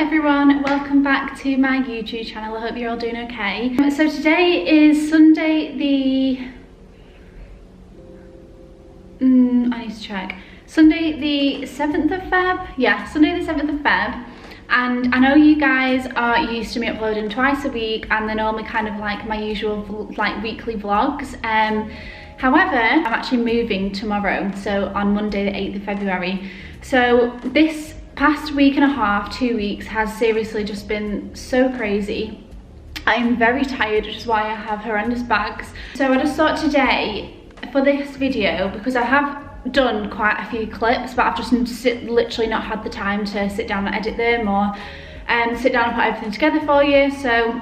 everyone, welcome back to my YouTube channel. I hope you're all doing okay. So today is Sunday the... I need to check. Sunday the 7th of Feb? Yeah, Sunday the 7th of Feb. And I know you guys are used to me uploading twice a week and they're normally kind of like my usual like weekly vlogs. However, I'm actually moving tomorrow, so on Monday the 8th of February. So this past week and a half, 2 weeks, has seriously just been so crazy. I am very tired, which is why I have horrendous bags. So I just thought today, for this video, because I have done quite a few clips, but I've just literally not had the time to sit down and edit them or sit down and put everything together for you. So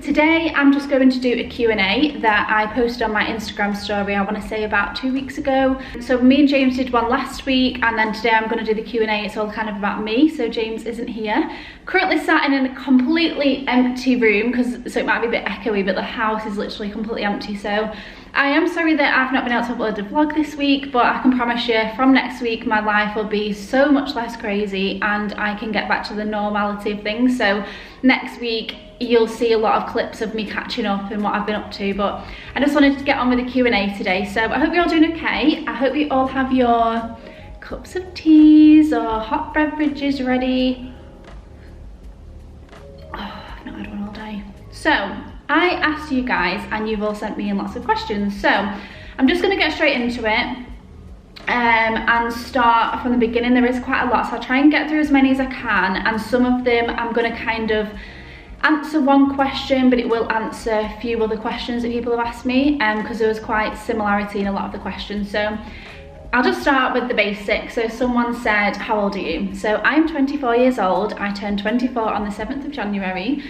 today I'm just going to do a Q&A that I posted on my Instagram story, I want to say about 2 weeks ago. So me and James did one last week, and then today I'm going to do the Q&A. It's all kind of about me, so James isn't here. Currently sat in a completely empty room, so it might be a bit echoey, but the house is literally completely empty. So I am sorry that I've not been able to upload a vlog this week, but I can promise you from next week my life will be so much less crazy and I can get back to the normality of things. So next week you'll see a lot of clips of me catching up and what I've been up to, but I just wanted to get on with the Q&A today. So I hope you're all doing okay. I hope you all have your cups of teas or hot beverages ready. Oh, I've not had one all day. So I asked you guys and you've all sent me in lots of questions, so I'm just going to get straight into it and start from the beginning. There is quite a lot, so I'll try and get through as many as I can, and some of them I'm going to kind of answer one question, but it will answer a few other questions that people have asked me, because there was quite similarity in a lot of the questions. So I'll just start with the basics. So someone said, how old are you? So I'm 24 years old. I turned 24 on the 7th of January.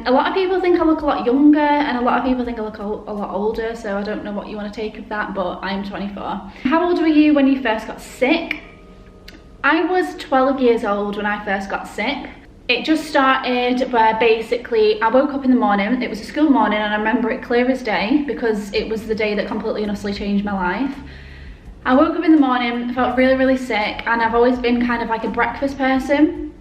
A lot of people think I look a lot younger and a lot of people think I look a lot older, so I don't know what you want to take of that, but I'm 24. How old were you when you first got sick? I was 12 years old when I first got sick. It just started where basically I woke up in the morning. It was a school morning and I remember it clear as day because it was the day that completely and utterly changed my life. I woke up in the morning, felt really sick, and I've always been kind of like a breakfast person.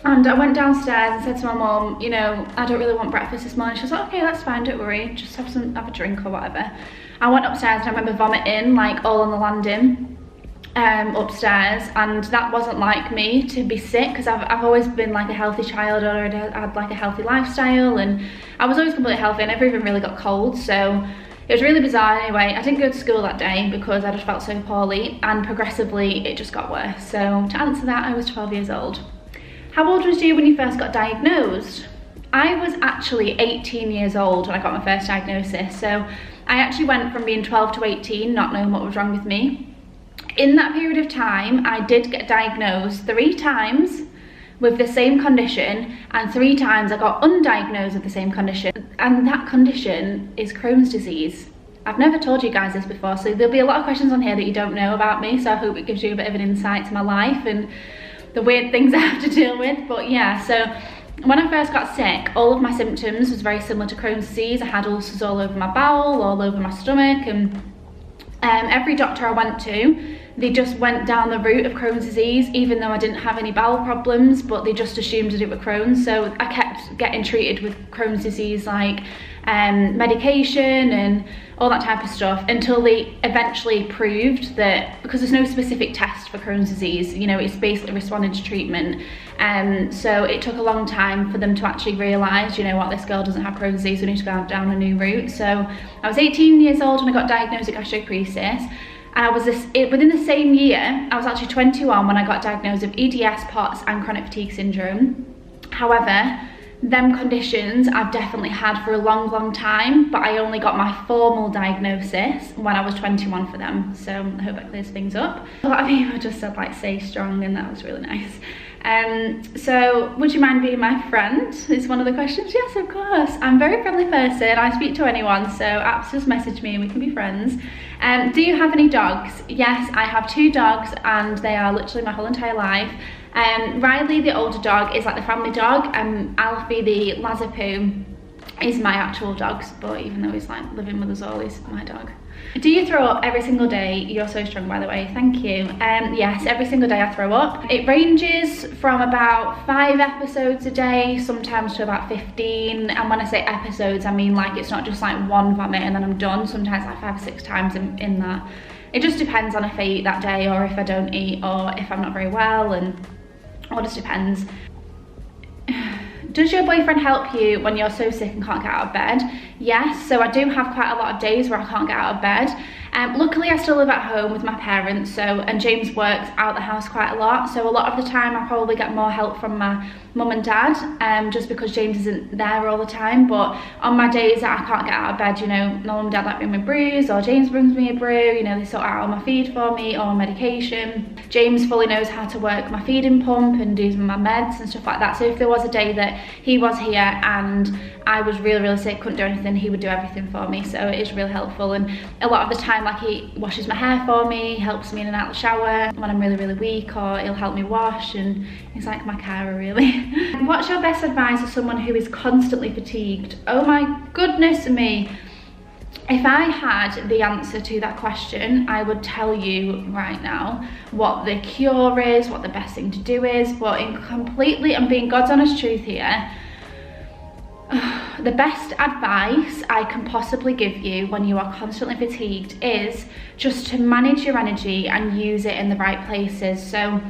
And I went downstairs and said to my mum, you know, I don't really want breakfast this morning. She was like, okay, that's fine, don't worry, just have a drink or whatever. I went upstairs and I remember vomiting like all on the landing upstairs, and that wasn't like me to be sick, because I've always been like a healthy child, or I had like a healthy lifestyle, and I was always completely healthy. I never even really got cold, so it was really bizarre. Anyway, I didn't go to school that day because I just felt so poorly, and progressively it just got worse. So to answer that, I was 12 years old. How old was you when you first got diagnosed? I was actually 18 years old when I got my first diagnosis. So I actually went from being 12 to 18, not knowing what was wrong with me. In that period of time, I did get diagnosed 3 times with the same condition, and 3 times I got undiagnosed with the same condition. And that condition is Crohn's disease. I've never told you guys this before, so there'll be a lot of questions on here that you don't know about me, so I hope it gives you a bit of an insight to my life and the weird things I have to deal with. But yeah, so when I first got sick, all of my symptoms was very similar to Crohn's disease. I had ulcers all over my bowel, all over my stomach, and every doctor I went to, they just went down the route of Crohn's disease, even though I didn't have any bowel problems, but they just assumed that it was Crohn's. So I kept getting treated with Crohn's disease, like medication and all that type of stuff, until they eventually proved that, because there's no specific test for Crohn's disease, you know, it's basically responding to treatment. So it took a long time for them to actually realise, you know what, this girl doesn't have Crohn's disease, we need to go down a new route. So I was 18 years old when I got diagnosed with gastroparesis. And I was within the same year, I was actually 21 when I got diagnosed with EDS, POTS and chronic fatigue syndrome. However, them conditions I've definitely had for a long time, but I only got my formal diagnosis when I was 21 for them. So I hope that clears things up. A lot of people just said like stay strong, and that was really nice. So would you mind being my friend is one of the questions. Yes, of course, I'm a very friendly person. I speak to anyone, so apps just message me and we can be friends. Do you have any dogs? Yes, I have 2 dogs, and they are literally my whole entire life. Riley, the older dog, is like the family dog, and Alfie, the Lazapoo, is my actual dog, but even though he's like living with us all, he's my dog. Do you throw up every single day? You're so strong, by the way, thank you. Yes, every single day I throw up. It ranges from about 5 episodes a day, sometimes to about 15. And when I say episodes, I mean like it's not just like one vomit and then I'm done. Sometimes like 5 or 6 times in that. It just depends on if I eat that day or if I don't eat or if I'm not very well, and it all just depends. Does your boyfriend help you when you're so sick and can't get out of bed? Yes, so I do have quite a lot of days where I can't get out of bed. Luckily I still live at home with my parents, and James works out the house quite a lot, so a lot of the time I probably get more help from my mum and dad, just because James isn't there all the time. But on my days that I can't get out of bed, you know, my mum and dad like bring me brews, or James brings me a brew, you know, they sort out all my feed for me or medication. James fully knows how to work my feeding pump and do my meds and stuff like that, so if there was a day that he was here and I was really sick, couldn't do anything, he would do everything for me, so it is really helpful. And a lot of the time, like, he washes my hair for me, helps me in and out of the shower when I'm really weak, or he'll help me wash, and he's like my carer really. What's your best advice for someone who is constantly fatigued? Oh my goodness me. If I had the answer to that question, I would tell you right now what the cure is, what the best thing to do is, but I'm being God's honest truth here. The best advice I can possibly give you when you are constantly fatigued is just to manage your energy and use it in the right places. So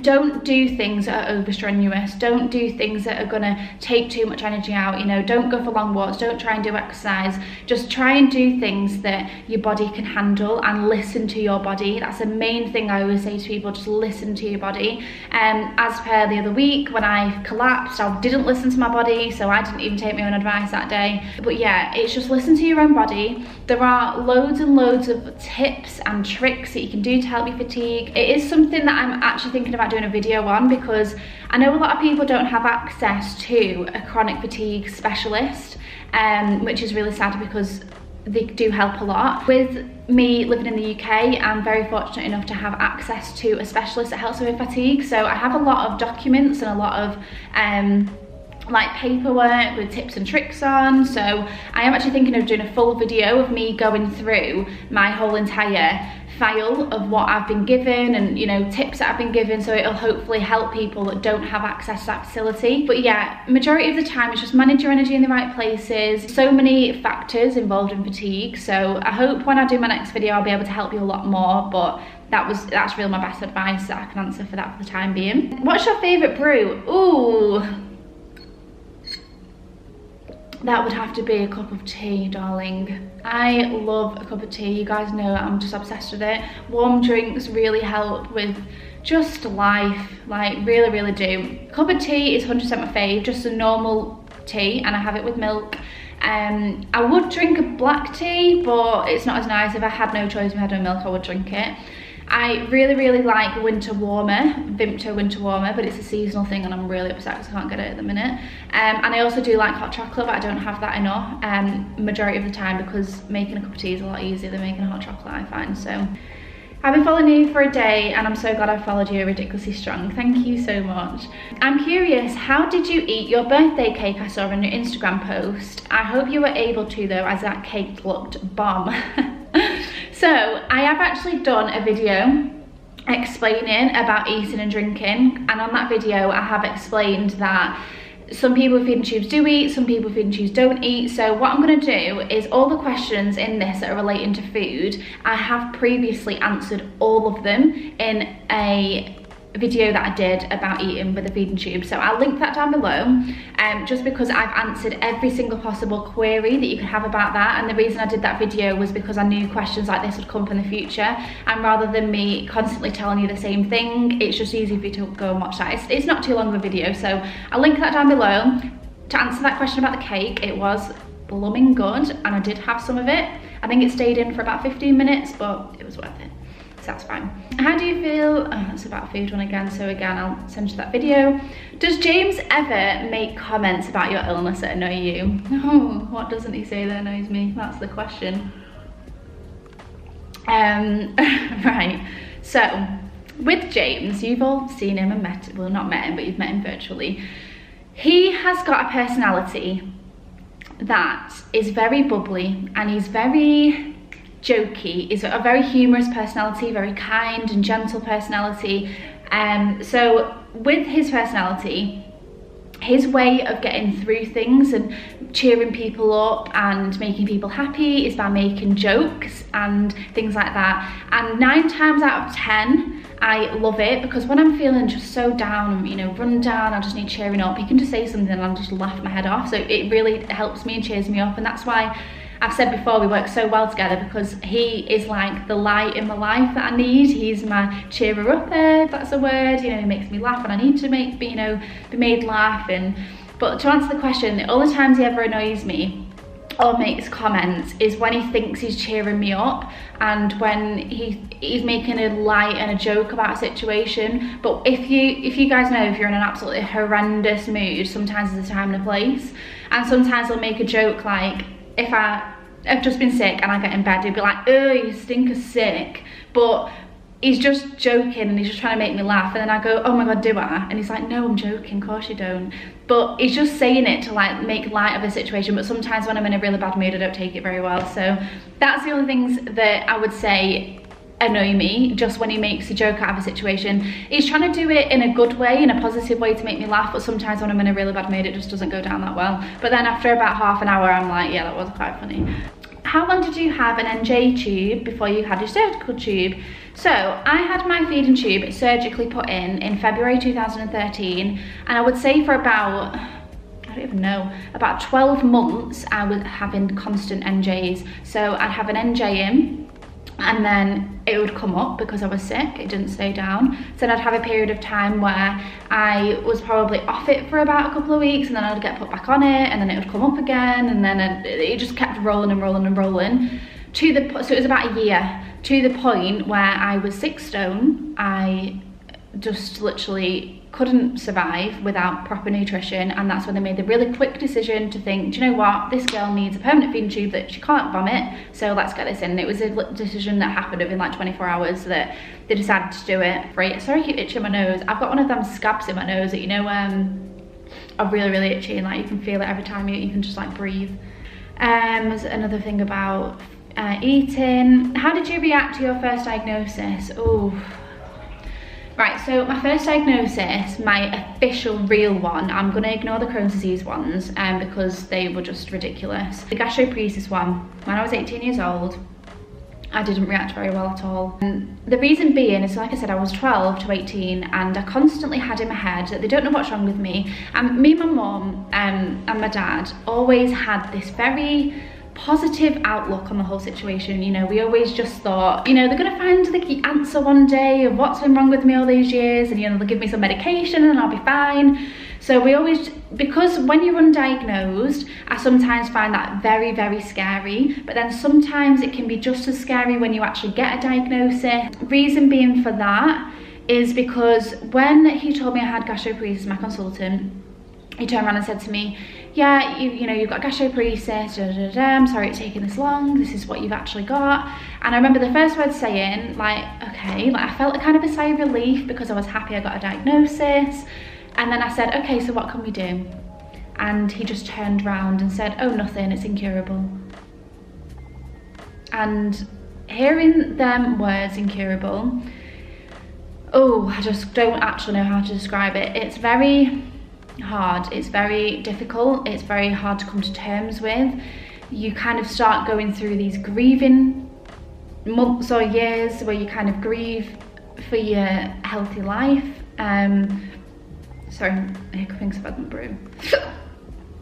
don't do things that are over strenuous, don't do things that are gonna take too much energy out, you know, don't go for long walks, don't try and do exercise, just try and do things that your body can handle and listen to your body. That's the main thing I always say to people, just listen to your body. As per the other week when I collapsed, I didn't listen to my body, so I didn't even take my own advice that day. But yeah, it's just listen to your own body. There are loads and loads of tips and tricks that you can do to help you fatigue. It is something that I'm actually thinking about doing a video on, because I know a lot of people don't have access to a chronic fatigue specialist, which is really sad because they do help a lot. With me living in the UK, I'm very fortunate enough to have access to a specialist that helps me with fatigue, so I have a lot of documents and a lot of like paperwork with tips and tricks on. So I am actually thinking of doing a full video of me going through my whole entire file of what I've been given and, you know, tips that I've been given, so it'll hopefully help people that don't have access to that facility. But yeah, majority of the time it's just manage your energy in the right places. So many factors involved in fatigue, so I hope when I do my next video I'll be able to help you a lot more, but that's really my best advice that I can answer for that for the time being. What's your favourite brew? Ooh, that would have to be a cup of tea, darling. I love a cup of tea. You guys know I'm just obsessed with it. Warm drinks really help with just life, like really do. Cup of tea is 100% my fave, just a normal tea, and I have it with milk. I would drink a black tea, but it's not as nice. If I had no choice, if I had no milk, I would drink it. I really like winter warmer, Vimto winter warmer, but it's a seasonal thing and I'm really upset because I can't get it at the minute. And I also do like hot chocolate, but I don't have that enough majority of the time, because making a cup of tea is a lot easier than making a hot chocolate, I find. So I've been following you for a day and I'm so glad I followed you. Ridiculously strong, thank you so much. I'm curious, how did you eat your birthday cake I saw on your Instagram post? I hope you were able to though, as that cake looked bomb. So I have actually done a video explaining about eating and drinking, and on that video I have explained that some people with feeding tubes do eat, some people with feeding tubes don't eat. So what I'm going to do is all the questions in this that are relating to food, I have previously answered all of them in a video that I did about eating with a feeding tube, so I'll link that down below, just because I've answered every single possible query that you could have about that. And the reason I did that video was because I knew questions like this would come up in the future, and rather than me constantly telling you the same thing, it's just easy for you to go and watch that. It's not too long of a video, so I'll link that down below. To answer that question about the cake, it was blooming good and I did have some of it. I think it stayed in for about 15 minutes, but it was worth it. So that's fine. How do you feel? Oh, that's about food one again, so again I'll send you that video. Does James ever make comments about your illness that annoy you? Oh, what doesn't he say that annoys me? That's the question. Right, so with James, you've all seen him and met, well, not met him, but you've met him virtually. He has got a personality that is very bubbly, and he's very jokey. He's a very humorous personality, very kind and gentle personality. So with his personality, his way of getting through things and cheering people up and making people happy is by making jokes and things like that. And 9 times out of 10, I love it, because when I'm feeling just so down, you know, run down, I just need cheering up, he can just say something and I'll just laugh my head off. So it really helps me and cheers me up, and that's why I've said before we work so well together, because he is like the light in my life that I need. He's my cheerer upper, if that's a word. You know, he makes me laugh when I need to be made laugh. But to answer the question, all the times he ever annoys me or makes comments is when he thinks he's cheering me up, and when he's making a light and a joke about a situation. But if you guys know, if you're in an absolutely horrendous mood, sometimes there's a time and a place, and sometimes he'll make a joke like, if I've just been sick and I get in bed, he'd be like, oh, you stink of sick. But he's just joking and he's just trying to make me laugh. And then I go, oh my God, do I? And he's like, no, I'm joking, of course you don't. But he's just saying it to like make light of a situation. But sometimes when I'm in a really bad mood, I don't take it very well. So that's the only things that I would say annoy me, just when he makes a joke out of a situation. He's trying to do it in a good way, in a positive way to make me laugh, but sometimes when I'm in a really bad mood, it just doesn't go down that well. But then after about half an hour, I'm like, yeah, that was quite funny. How long did you have an NJ tube before you had your surgical tube? So I had my feeding tube surgically put in February 2013, and I would say for about, I don't even know, about 12 months I was having constant NJs. So I'd have an NJ in, and then it would come up because I was sick, it didn't stay down. So then I'd have a period of time where I was probably off it for about a couple of weeks, and then I'd get put back on it, and then it would come up again, and then it just kept rolling and rolling and rolling. So it was about a year, to the point where I was 6 stone. I just literally couldn't survive without proper nutrition, and that's when they made the really quick decision to think, do you know what, this girl needs a permanent feeding tube that she can't vomit, so let's get this in. And it was a decision that happened within like 24 hours that they decided to do it. Right, sorry I keep itching my nose. I've got one of them scabs in my nose that, you know, are really, really itchy, and like you can feel it every time you can just like breathe. There's another thing about eating. How did you react to your first diagnosis? Oh, right, so my first diagnosis, my official real one, I'm gonna ignore the Crohn's disease ones because they were just ridiculous. The gastroparesis one, when I was 18 years old, I didn't react very well at all. And the reason being is, like I said, I was 12 to 18, and I constantly had in my head that they don't know what's wrong with me. And me and my mum and my dad always had this very positive outlook on the whole situation. You know, we always just thought, you know, they're gonna find the answer one day of what's been wrong with me all these years, and you know, they'll give me some medication and I'll be fine. So we always, because when you're undiagnosed, I sometimes find that very, very scary, but then sometimes it can be just as scary when you actually get a diagnosis. Reason being for that is because when he told me I had gastroparesis, my consultant, he turned around and said to me, yeah, you know, you've got gastroparesis, I'm sorry it's taking this long, this is what you've actually got. And I remember the first word saying, like, okay, like I felt a kind of a sigh of relief because I was happy I got a diagnosis. And then I said, okay, so what can we do? And he just turned around and said, oh, nothing, it's incurable. And hearing them words, incurable, oh, I just don't actually know how to describe it. It's very hard, it's very difficult, it's very hard to come to terms with. You kind of start going through these grieving months or years where you kind of grieve for your healthy life. Sorry, hiccuping because I've had my brew.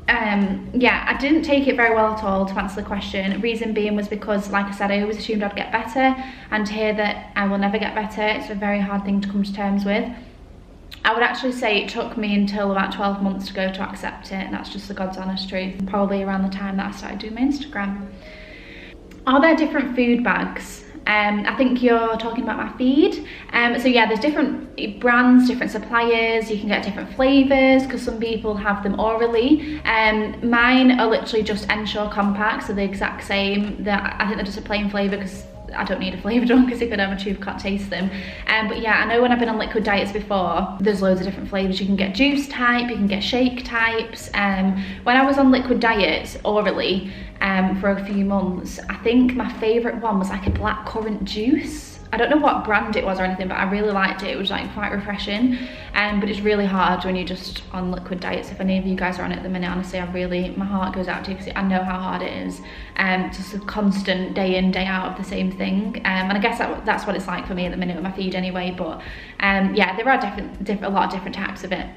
Yeah, I didn't take it very well at all, to answer the question. Reason being was because, like I said, I always assumed I'd get better, and to hear that I will never get better, it's a very hard thing to come to terms with. I would actually say it took me until about 12 months to go to accept it, and that's just the God's honest truth. Probably around the time that I started doing my Instagram. Are there different food bags? I think you're talking about my feed. So yeah, there's different brands, different suppliers. You can get different flavors because some people have them orally. Mine are literally just Ensure compacts, so the exact same. I think they're just a plain flavor because I don't need a flavoured one because if I don't have a tube, I can't taste them. But yeah, I know when I've been on liquid diets before, there's loads of different flavours. You can get juice type, you can get shake types. When I was on liquid diets orally for a few months, I think my favourite one was like a blackcurrant juice. I don't know what brand it was or anything, but I really liked it. It was like quite refreshing. But it's really hard when you're just on liquid diets. If any of you guys are on it at the minute, honestly, my heart goes out to you because I know how hard it is. Just a constant day in, day out of the same thing. And I guess that's what it's like for me at the minute with my feed anyway. But yeah, there are a lot of different types of it.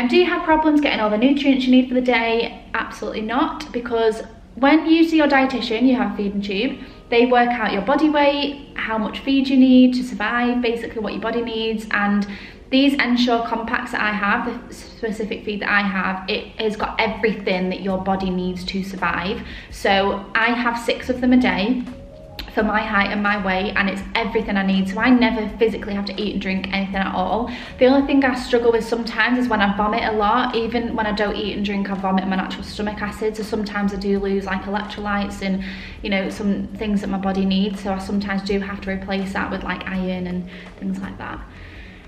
Do you have problems getting all the nutrients you need for the day? Absolutely not, because when you see your dietitian, you have a feeding tube. They work out your body weight, how much feed you need to survive, basically what your body needs. And these Ensure compacts that I have, the specific feed that I have, it has got everything that your body needs to survive. So I have 6 of them a day for my height and my weight, and it's everything I need. So I never physically have to eat and drink anything at all. The only thing I struggle with sometimes is when I vomit a lot. Even when I don't eat and drink, I vomit my natural stomach acid. So sometimes I do lose like electrolytes and, you know, some things that my body needs. So I sometimes do have to replace that with like iron and things like that.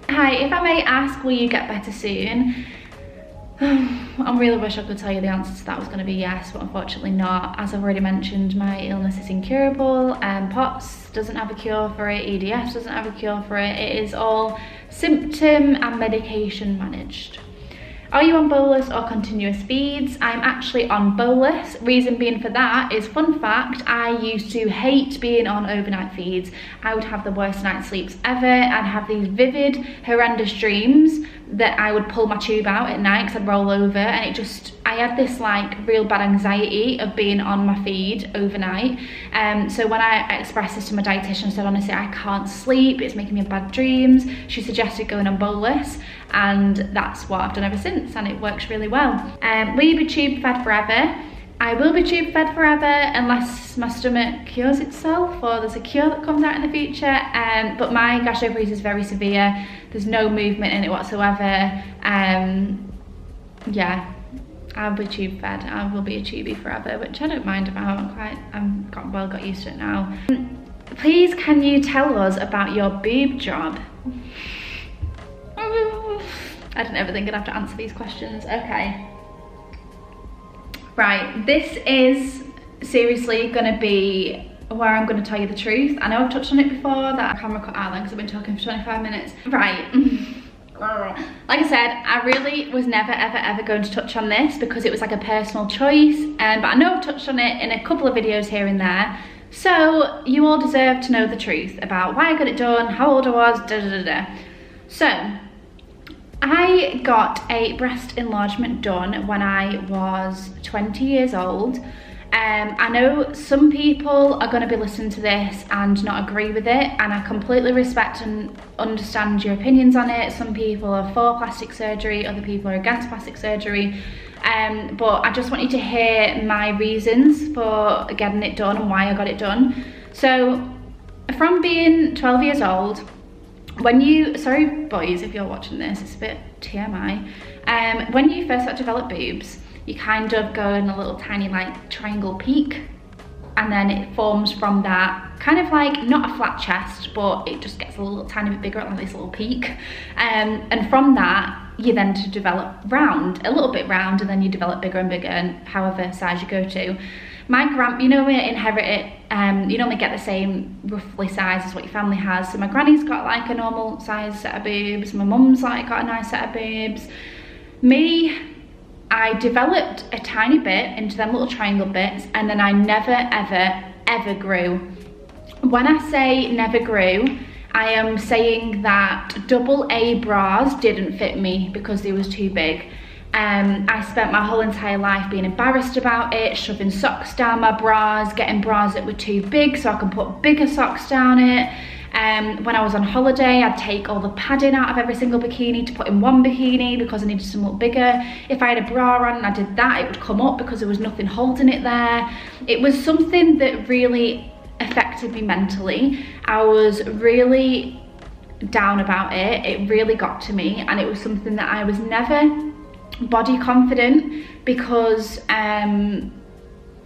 Hi, if I may ask, will you get better soon? I really wish I could tell you the answer to that was going to be yes, but unfortunately not. As I've already mentioned, my illness is incurable. POTS doesn't have a cure for it, EDS doesn't have a cure for it. It is all symptom and medication managed. Are you on bolus or continuous feeds? I'm actually on bolus. Reason being for that is, fun fact, I used to hate being on overnight feeds. I would have the worst night's sleeps ever. I'd have these vivid, horrendous dreams that I would pull my tube out at night because I'd roll over, and I had this like real bad anxiety of being on my feed overnight. So when I expressed this to my dietitian, I said, honestly, I can't sleep, it's making me have bad dreams. She suggested going on bolus, and that's what I've done ever since, and it works really well. Will you be tube fed forever? I will be tube fed forever unless my stomach cures itself or there's a cure that comes out in the future. But my gastroparesis is very severe. There's no movement in it whatsoever. Yeah, I'll be tube fed. I will be a tubie forever, which I don't mind about. I've got used to it now. Please, can you tell us about your boob job? I didn't ever think I'd have to answer these questions. Okay. Right, this is seriously gonna be where I'm gonna tell you the truth. I know I've touched on it before, that camera cut out then because I've been talking for 25 minutes. Right, like I said, I really was never ever going to touch on this because it was like a personal choice, but I know I've touched on it in a couple of videos here and there. So you all deserve to know the truth about why I got it done, how old I was, So, I got a breast enlargement done when I was 20 years old. I know some people are going to be listening to this and not agree with it, and I completely respect and understand your opinions on it. Some people are for plastic surgery, other people are against plastic surgery. But I just want you to hear my reasons for getting it done and why I got it done. So, from being 12 years old, sorry boys if you're watching this, it's a bit TMI. When you first start to develop boobs, you kind of go in a little tiny like triangle peak, and then it forms from that, kind of like not a flat chest, but it just gets a little tiny bit bigger, like this little peak. And from that, you then to develop round, a little bit round, and then you develop bigger and bigger, and however size you go to. You know, we inherit it, you normally get the same roughly size as what your family has. So my granny's got like a normal size set of boobs, my mum's like got a nice set of boobs. Me, I developed a tiny bit into them little triangle bits, and then I never ever grew. When I say never grew, I am saying that AA bras didn't fit me because they was too big. I spent my whole entire life being embarrassed about it, shoving socks down my bras, getting bras that were too big so I can put bigger socks down it. When I was on holiday, I'd take all the padding out of every single bikini to put in one bikini because I needed to look bigger. If I had a bra on and I did that, it would come up because there was nothing holding it there. It was something that really affected me mentally. I was really down about it. It really got to me, and it was something that I was never body confident because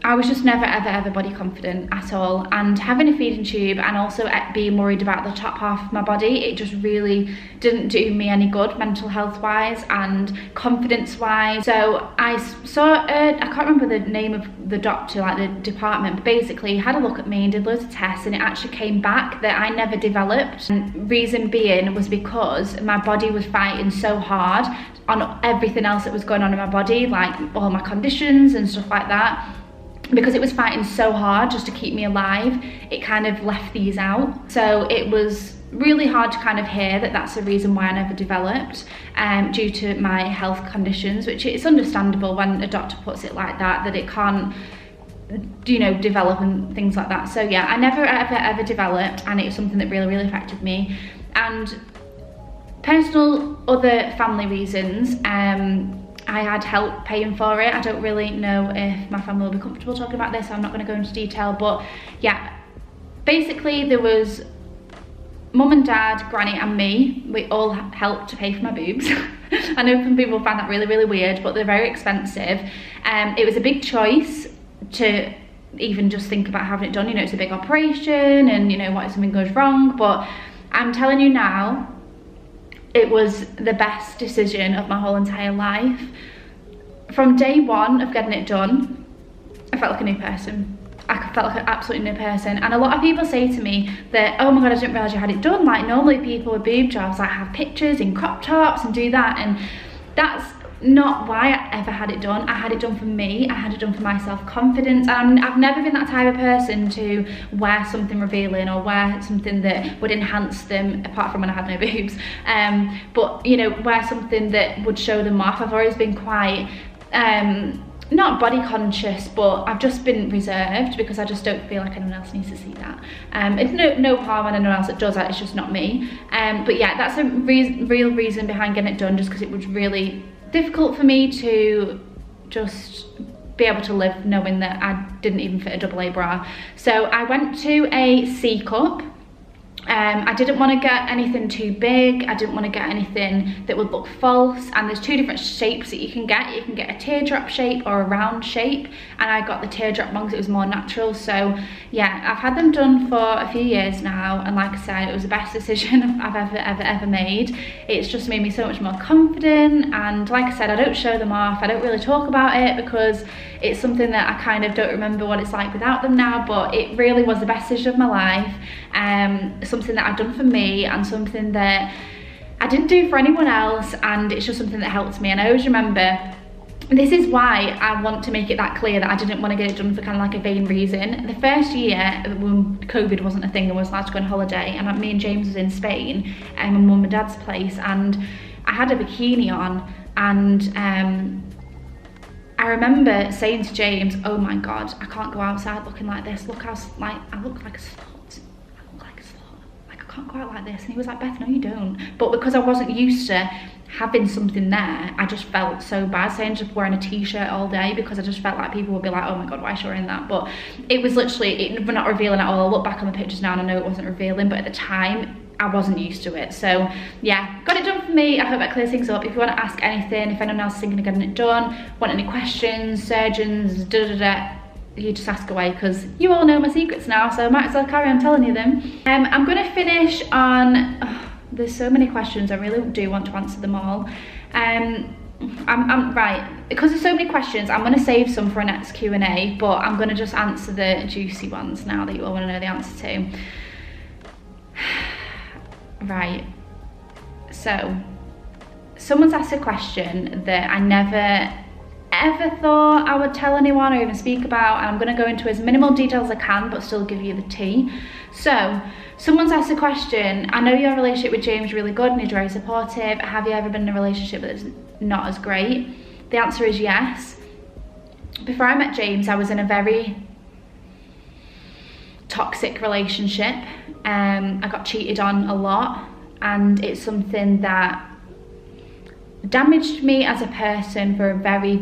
I was just never ever body confident at all, and having a feeding tube and also being worried about the top half of my body, it just really didn't do me any good mental health wise and confidence wise. So I saw I can't remember the name of the doctor, like the department, but basically he had a look at me and did loads of tests, and it actually came back that I never developed. And reason being was because my body was fighting so hard on everything else that was going on in my body, like all my conditions and stuff like that. Because it was fighting so hard just to keep me alive, it kind of left these out. So it was really hard to kind of hear that that's the reason why I never developed, due to my health conditions, which it's understandable when a doctor puts it like that, that it can't, you know, develop and things like that. So yeah, I never ever developed, and it was something that really affected me. And personal other family reasons, I had help paying for it. I don't really know if my family will be comfortable talking about this, so I'm not going to go into detail, but yeah, basically there was mum and dad, granny and me. We all helped to pay for my boobs. I know some people find that really weird, but they're very expensive. It was a big choice to even just think about having it done. You know, it's a big operation, and you know, what if something goes wrong? But I'm telling you now, it was the best decision of my whole entire life. From day one of getting it done, I felt like a new person. I felt like an absolutely new person. And a lot of people say to me that, oh my God, I didn't realise you had it done. Like normally people with boob jobs like have pictures in crop tops and do that, and that's not why I ever had it done. I had it done for me. I had it done for my self-confidence, and I've never been that type of person to wear something revealing or wear something that would enhance them, apart from when I had no boobs, but you know, wear something that would show them off. I've always been quite not body conscious, but I've just been reserved because I just don't feel like anyone else needs to see that. It's no harm on anyone else that does that, it's just not me. But yeah, that's a real reason behind getting it done, just because it was really difficult for me to just be able to live knowing that I didn't even fit a AA bra. So I went to a C cup. I didn't want to get anything too big. I didn't want to get anything that would look false, and there's two different shapes that you can get. You can get a teardrop shape or a round shape, and I got the teardrop one because it was more natural. So yeah, I've had them done for a few years now, and like I said, it was the best decision I've ever made. It's just made me so much more confident, and like I said, I don't show them off. I don't really talk about it because it's something that I kind of don't remember what it's like without them now, but it really was the best decision of my life. Something that I've done for me, and something that I didn't do for anyone else, and it's just something that helped me. And I always remember, this is why I want to make it that clear that I didn't want to get it done for kind of like a vain reason. The first year when COVID wasn't a thing, I was allowed to go on holiday, and me and James was in Spain at my mum and dad's place, and I had a bikini on, and I remember saying to James, oh my God, I can't go outside looking like this. Look how, like, I look like a slut. I look like a slut. Like, I can't go out like this. And he was like, Beth, no you don't. But because I wasn't used to having something there, I just felt so bad. So I ended up wearing a t-shirt all day because I just felt like people would be like, oh my God, why is she wearing that? But it was literally, we're not revealing at all. I look back on the pictures now and I know it wasn't revealing, but at the time, I wasn't used to it. So yeah, got it done for me. I hope that clears things up. If you want to ask anything, if anyone else is thinking of getting it done, want any questions, surgeons, you just ask away, because you all know my secrets now, so I might as well carry on telling you them. I'm going to finish on, there's so many questions, I really do want to answer them all. I'm right, because there's so many questions, I'm going to save some for a next Q&A, but I'm going to just answer the juicy ones now that you all want to know the answer to. Right, so someone's asked a question that I never ever thought I would tell anyone or even speak about, and I'm going to go into as minimal detail as I can but still give you the tea. So someone's asked a question, I know your relationship with James is really good and he's very supportive. Have you ever been in a relationship that's not as great? The answer is yes. Before I met James, I was in a very toxic relationship. I got cheated on a lot, and it's something that damaged me as a person for a very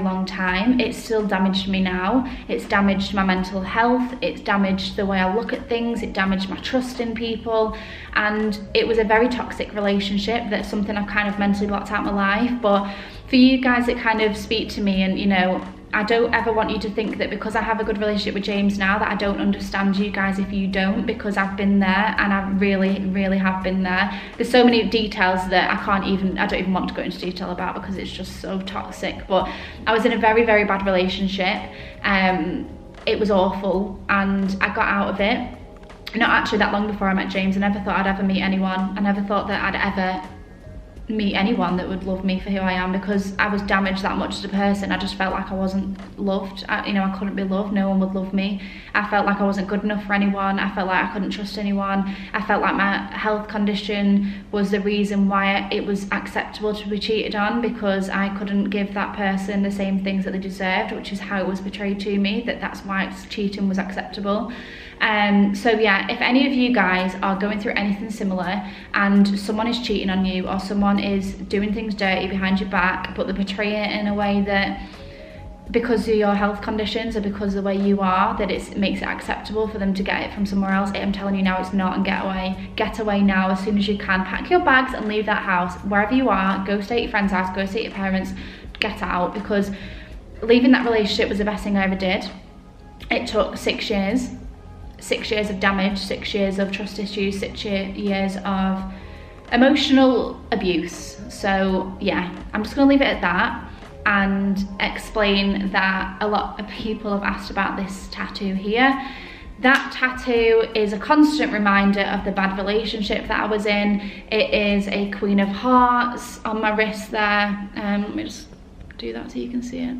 long time. It's still damaged me now. It's damaged my mental health, it's damaged the way I look at things, it damaged my trust in people, and it was a very toxic relationship. That's something I've kind of mentally blocked out my life. But for you guys that kind of speak to me and, you know, I don't ever want you to think that because I have a good relationship with James now that I don't understand you guys if you don't, because I've been there, and I really, really have been there. There's so many details that I don't even want to go into detail about because it's just so toxic. But I was in a very, very bad relationship. It was awful, and I got out of it not actually that long before I met James. I never thought I'd ever meet anyone. I never thought that I'd ever meet anyone that would love me for who I am, because I was damaged that much as a person. I just felt like I wasn't loved. You know, I couldn't be loved. No one would love me. I felt like I wasn't good enough for anyone. I felt like I couldn't trust anyone. I felt like my health condition was the reason why it was acceptable to be cheated on, because I couldn't give that person the same things that they deserved, which is how it was portrayed to me, that's why cheating was acceptable. So yeah, if any of you guys are going through anything similar and someone is cheating on you, or someone is doing things dirty behind your back, but they portray it in a way that because of your health conditions or because of the way you are, that it makes it acceptable for them to get it from somewhere else, I'm telling you now, it's not. And get away now as soon as you can. Pack your bags and leave that house, wherever you are. Go stay at your friend's house, go stay at your parents, get out, because leaving that relationship was the best thing I ever did. It took 6 years. 6 years of damage, 6 years of trust issues, 6 years of emotional abuse. So yeah, I'm just gonna leave it at that and explain that a lot of people have asked about this tattoo here. That tattoo is a constant reminder of the bad relationship that I was in. It is a Queen of Hearts on my wrist there. Let me just do that so you can see it.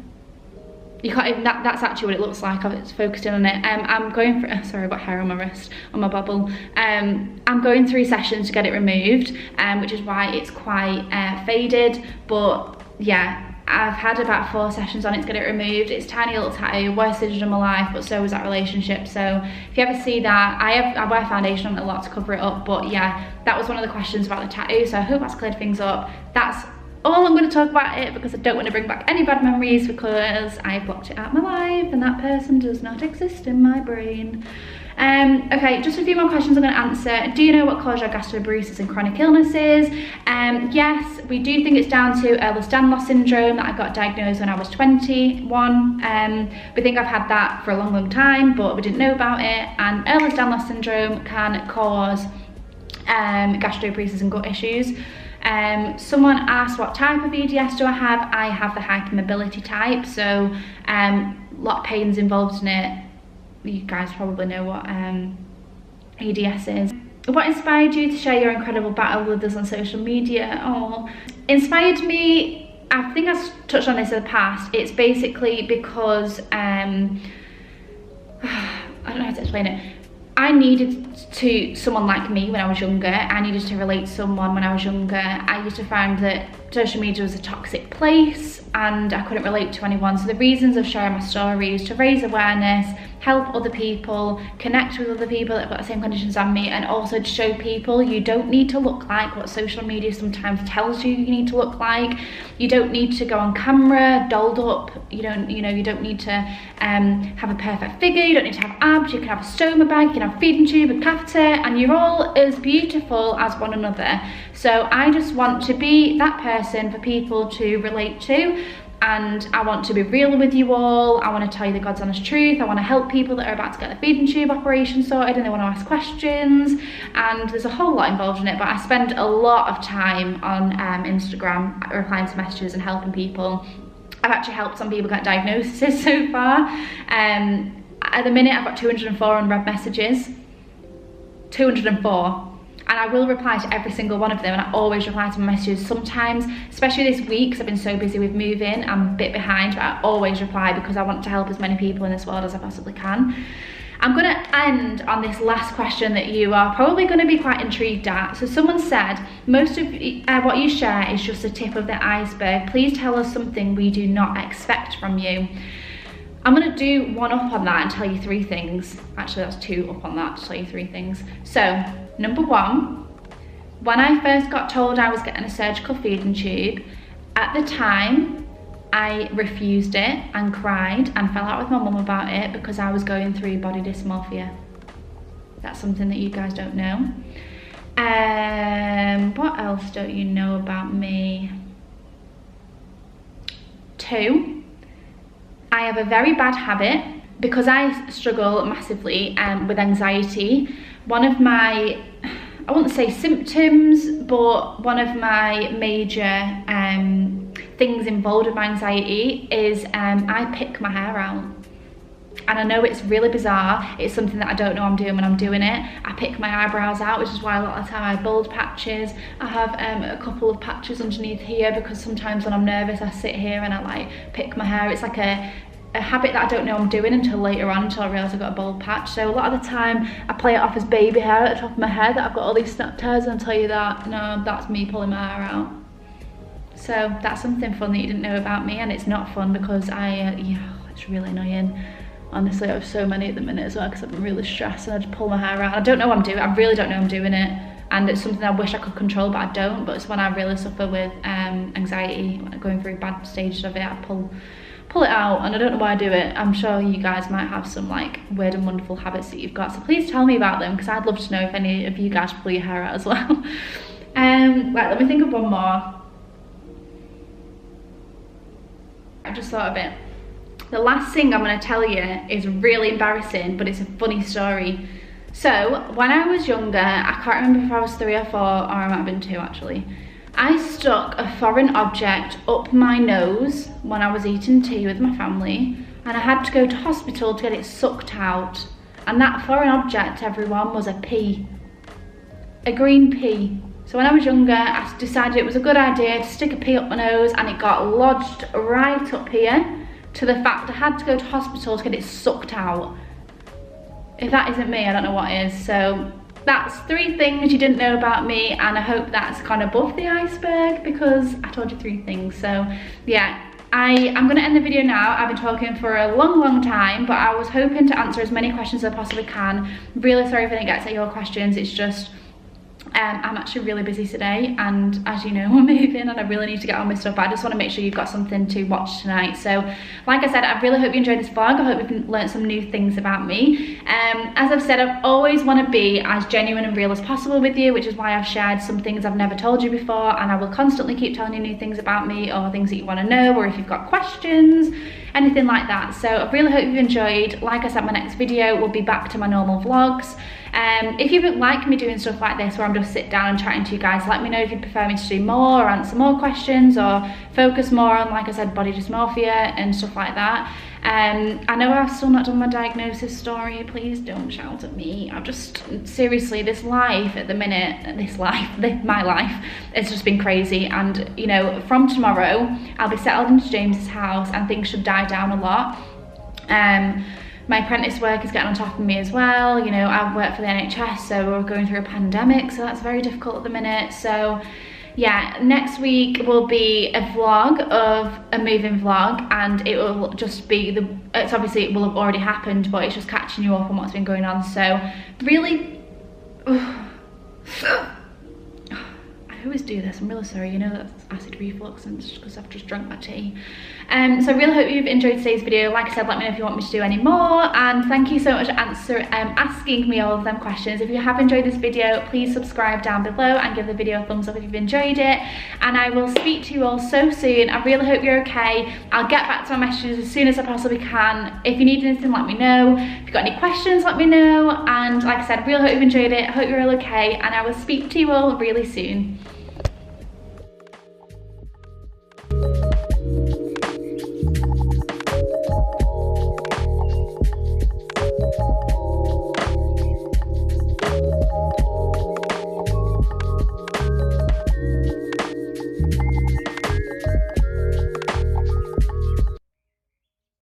You can't even, that's actually what it looks like. It's focused in on it. I'm going for, sorry, I've got hair on my wrist, on my bubble. I'm going through sessions to get it removed, which is why it's quite faded. But yeah, I've had about 4 sessions on it to get it removed. It's a tiny little tattoo, worst decision of my life, but so was that relationship. So if you ever see that, I wear foundation on it a lot to cover it up. But yeah, that was one of the questions about the tattoo. So I hope that's cleared things up. That's all I'm going to talk about it, because I don't want to bring back any bad memories, because I blocked it out of my life and that person does not exist in my brain. Okay, just a few more questions I'm going to answer. Do you know what caused your gastroparesis and chronic illnesses? Yes, we do think it's down to Ehlers-Danlos syndrome that I got diagnosed when I was 21. We think I've had that for a long, long time, but we didn't know about it. And Ehlers-Danlos syndrome can cause gastroparesis and gut issues. Someone asked what type of EDS do I have. I have the hypermobility type, so a lot of pains involved in it. You guys probably know what EDS is. What inspired you to share your incredible battle with us on social media? Oh, inspired me, I think I've touched on this in the past. It's basically because I don't know how to explain it. I needed someone like me when I was younger. I needed to relate to someone when I was younger. I used to find that social media was a toxic place and I couldn't relate to anyone. So the reasons of sharing my story is to raise awareness, help other people, connect with other people that have got the same conditions as me, and also to show people you don't need to look like what social media sometimes tells you need to look like. You don't need to go on camera dolled up. You don't need to have a perfect figure. You don't need to have abs. You can have a stoma bag, you can have a feeding tube, a catheter, and you're all as beautiful as one another. So I just want to be that person for people to relate to, and I want to be real with you all. I want to tell you the God's honest truth. I want to help people that are about to get the feeding tube operation sorted and they want to ask questions, and there's a whole lot involved in it, but I spend a lot of time on Instagram replying to messages and helping people. I've actually helped some people get diagnoses so far. At the minute I've got 204 unread messages. 204. And I will reply to every single one of them, and I always reply to my messages. Sometimes, especially this week, because I've been so busy with moving, I'm a bit behind, but I always reply because I want to help as many people in this world as I possibly can. I'm going to end on this last question that you are probably going to be quite intrigued at. So someone said, most of what you share is just the tip of the iceberg. Please tell us something we do not expect from you. I'm going to do one up on that and tell you 3 things. Actually, that's 2 up on that to tell you 3 things. So, number 1, when I first got told I was getting a surgical feeding tube, at the time, I refused it and cried and fell out with my mum about it because I was going through body dysmorphia. That's something that you guys don't know. What else don't you know about me? 2, I have a very bad habit because I struggle massively with anxiety. One of my, I wouldn't say symptoms, but one of my major things involved with my anxiety is I pick my hair out. And I know it's really bizarre, it's something that I don't know I'm doing when I'm doing it. I pick my eyebrows out, which is why a lot of the time I have bald patches. I have a couple of patches underneath here because sometimes when I'm nervous I sit here and I like pick my hair. It's like a habit that I don't know I'm doing until later on, until I realise I've got a bald patch. So a lot of the time I play it off as baby hair at the top of my head, that I've got all these snapped hairs, and I'll tell you that, no, that's me pulling my hair out. So that's something fun that you didn't know about me, and it's not fun because yeah, it's really annoying. Honestly, I have so many at the minute as well because I'm really stressed and I just pull my hair out. I don't know what I'm doing, I really don't know I'm doing it. And it's something I wish I could control, but I don't. But it's when I really suffer with anxiety, when I'm going through bad stages of it, I pull it out, and I don't know why I do it. I'm sure you guys might have some like weird and wonderful habits that you've got, so please tell me about them because I'd love to know if any of you guys pull your hair out as well. Right, let me think of one more. I just thought of it. The last thing I'm going to tell you is really embarrassing, but it's a funny story. So when I was younger, I can't remember if I was 3 or 4, or I might have been 2 actually, I stuck a foreign object up my nose when I was eating tea with my family, and I had to go to hospital to get it sucked out. And that foreign object, everyone, was a pea. A green pea. So when I was younger, I decided it was a good idea to stick a pea up my nose, and it got lodged right up here, to the fact I had to go to hospital to get it sucked out. If that isn't me, I don't know what is. So that's 3 things you didn't know about me, and I hope that's kind of above the iceberg because I told you 3 things. So yeah, I'm gonna end the video now. I've been talking for a long time, but I was hoping to answer as many questions as I possibly can. Really sorry if I didn't get to your questions. It's just I'm actually really busy today, and as you know, I'm moving and I really need to get on my stuff, but I just want to make sure you've got something to watch tonight. So like I said, I really hope you enjoyed this vlog. I hope you've learned some new things about me. As I've said, I always want to be as genuine and real as possible with you, which is why I've shared some things I've never told you before, and I will constantly keep telling you new things about me, or things that you want to know, or if you've got questions, anything like that. So I really hope you've enjoyed. Like I said, my next video will be back to my normal vlogs. If you would like me doing stuff like this where I'm just sit down and chatting to you guys, let me know if you prefer me to do more, or answer more questions, or focus more on, like I said, body dysmorphia and stuff like that. I know I've still not done my diagnosis story. Please don't shout at me. I've just, seriously, this life at the minute, my life, it's just been crazy. And you know, from tomorrow I'll be settled into James's house and things should die down a lot. My apprentice work is getting on top of me as well. You know, I work for the NHS, so we're going through a pandemic, so that's very difficult at the minute. So yeah, next week will be a vlog of a moving vlog, and it will just be it's obviously, it will have already happened, but it's just catching you up on what's been going on. So really, I always do this, I'm really sorry, you know, that's acid reflux, and it's just because I've just drunk my tea. So I really hope you've enjoyed today's video. Like I said, let me know if you want me to do any more, and thank you so much for asking me all of them questions. If you have enjoyed this video, please subscribe down below and give the video a thumbs up if you've enjoyed it, and I will speak to you all so soon. I really hope you're okay. I'll get back to my messages as soon as I possibly can. If you need anything, let me know. If you've got any questions, let me know, and like I said, I really hope you've enjoyed it. I hope you're all okay, and I will speak to you all really soon.